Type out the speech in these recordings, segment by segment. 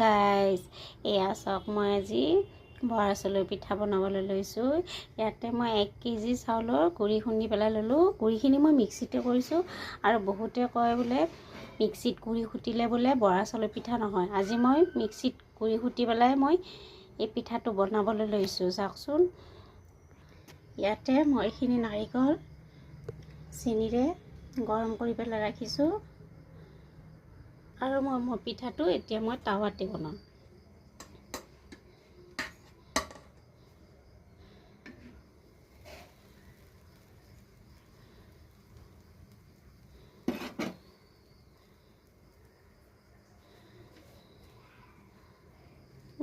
Guys, এয়া চাওক মই আজি বৰা চাউলৰ পিঠা বনাবলৈ লৈছোঁ। ইয়াতে মই 1 কেজি চাউলৰ গুড়ি খুন্দি পেলাই ল'লোঁ। গুড়িখিনি মই মিক্সিতে কৰিছোঁ আৰু বহুতে কয় বোলে মিক্সিত গুড়ি খুটিলে বোলে বৰা চাউলৰ পিঠা নহয়। আজি মই মিক্সিত গুড়ি খুটি পেলাই মই এই পিঠাটো বনাবলৈ লৈছোঁ। চাওকচোন, ইয়াতে মই এইখিনি নাৰিকল চেনিৰে গৰম কৰি পেলাই ৰাখিছোঁ আৰু মই পিঠাটো এতিয়া মই টাৱাতে বনাম।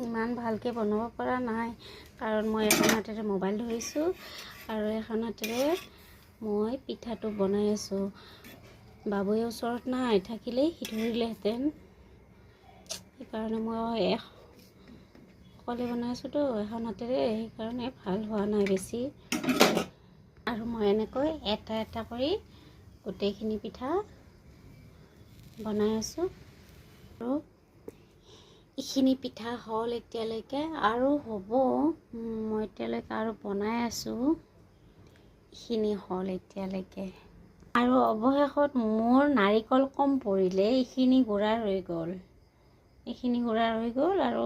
ইমান ভালকৈ বনাব পৰা নাই, কাৰণ মই এখন হাতেৰে মোবাইল ধৰিছোঁ আৰু এখন হাতেৰে মই পিঠাটো বনাই আছোঁ। বাবুৱে ওচৰত নাই, থাকিলেই সি ধৰিলেহেঁতেন। সেইকাৰণে মই অকলে বনাই আছোঁতো এখন হাতেৰে, সেইকাৰণে ভাল হোৱা নাই বেছি। আৰু মই এনেকৈ এটা এটা কৰি গোটেইখিনি পিঠা বনাই আছোঁ আৰু এইখিনি পিঠা হ'ল এতিয়ালৈকে, আৰু হ'ব। মই এতিয়ালৈকে আৰু বনাই আছোঁ। এইখিনি হ'ল এতিয়ালৈকে, আৰু অৱশেষত মোৰ নাৰিকল কম পৰিলে এইখিনি গুড়া ৰৈ গ'ল। এইখিনি গুড়া ৰৈ গ'ল আৰু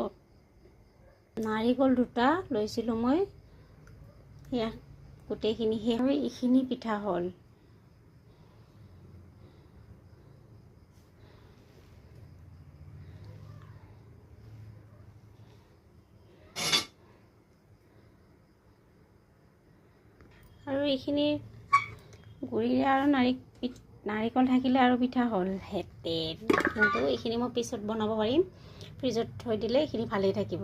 নাৰিকল 2টা লৈছিলোঁ মই, সেয়া গোটেইখিনি শেষ হৈ এইখিনি পিঠা হ'ল। আৰু এইখিনি গুড়িৰে আৰু নাৰিকল থাকিলে আৰু পিঠা হ'লহেঁতেন, কিন্তু এইখিনি মই পিছত বনাব পাৰিম। ফ্ৰিজত থৈ দিলে এইখিনি ভালেই থাকিব।